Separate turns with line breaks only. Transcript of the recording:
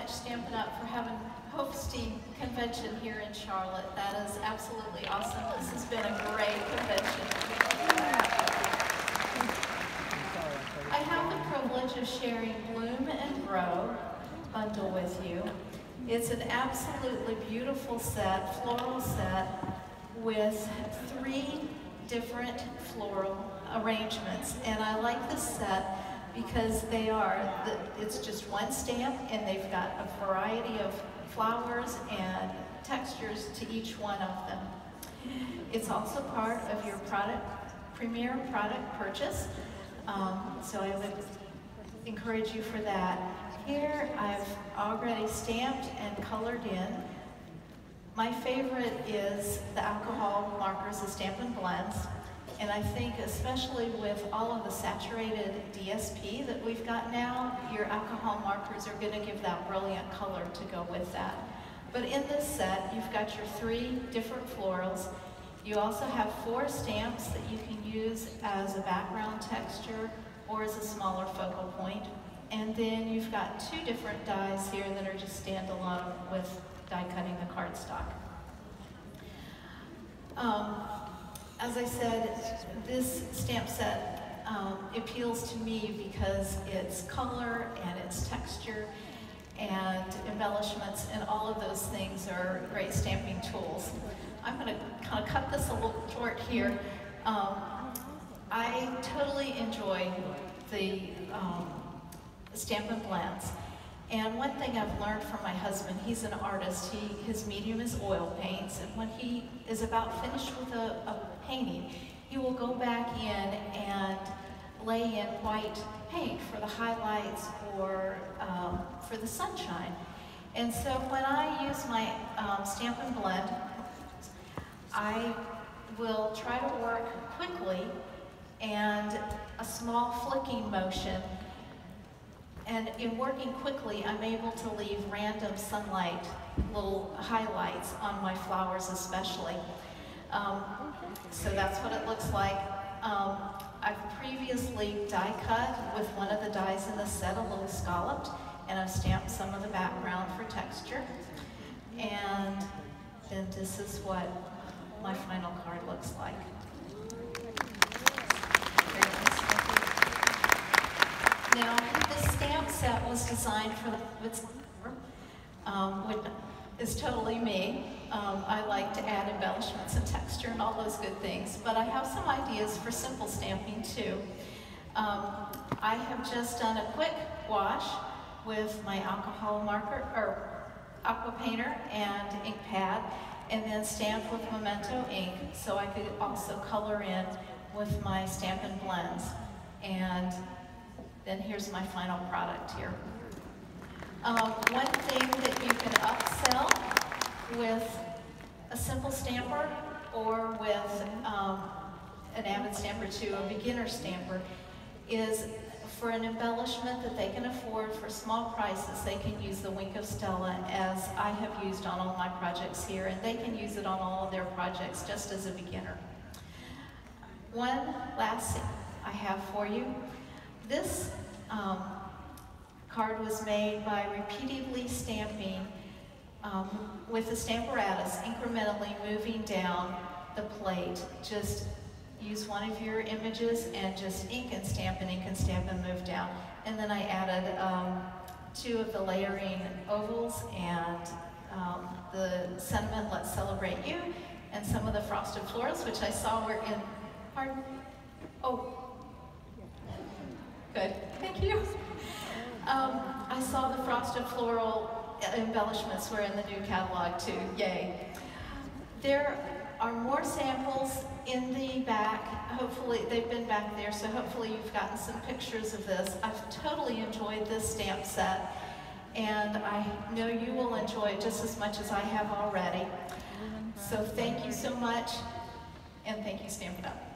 much, Stampin' Up, for hosting convention here in Charlotte. That is absolutely awesome. This has been a great convention. I have the privilege of sharing Bloom and Grow bundle with you. It's an absolutely beautiful set, floral set, with 3 different floral arrangements. And I like this set because it's just one stamp, and they've got a variety of flowers and textures to each one of them. It's also part of your premier product purchase, so I would encourage you for that. Here I've already stamped and colored in. My favorite is the alcohol markers, the Stampin' blends. And I think especially with all of the saturated DSP that we've got now, your alcohol markers are going to give that brilliant color to go with that. But in this set, you've got your 3 different florals. You also have 4 stamps that you can use as a background texture or as a smaller focal point. And then you've got 2 different dies here that are just standalone with die cutting the cardstock. As I said, this stamp set appeals to me because its color and its texture and embellishments and all of those things are great stamping tools. I'm going to kind of cut this a little short here. I totally enjoy the Stampin' blends. And one thing I've learned from my husband, he's an artist, his medium is oil paints, and when he is about finished with a painting, he will go back in and lay in white paint for the highlights or for the sunshine. And so when I use my Stampin' blend, I will try to work quickly and a small flicking motion. And in working quickly, I'm able to leave random sunlight, little highlights on my flowers especially. So that's what it looks like. I've previously die cut with one of the dies in the set, a little scalloped, and I've stamped some of the background for texture. And then this is what my final card looks like. Now, this stamp set was designed for which is totally me. I like to add embellishments and texture and all those good things, but I have some ideas for simple stamping too. I have just done a quick wash with my alcohol marker, or aqua painter and ink pad, and then stamped with Memento ink, so I could also color in with my Stampin' blends. And then here's my final product here. One thing that you can upsell with a simple stamper or with an avid stamper to a beginner stamper is for an embellishment that they can afford for small prices, they can use the Wink of Stella, as I have used on all my projects here, and they can use it on all of their projects just as a beginner. One last thing I have for you. This card was made by repeatedly stamping with the stamparatus, incrementally moving down the plate. Just use one of your images and just ink and stamp and move down. And then I added 2 of the layering ovals and the sentiment, Let's Celebrate You, and some of the frosted florals, which I saw were in, pardon? Oh. Good, thank you. I saw the frosted floral embellishments were in the new catalog too, yay. There are more samples in the back. Hopefully, they've been back there, so hopefully you've gotten some pictures of this. I've totally enjoyed this stamp set, and I know you will enjoy it just as much as I have already. So thank you so much, and thank you, Stampin' Up.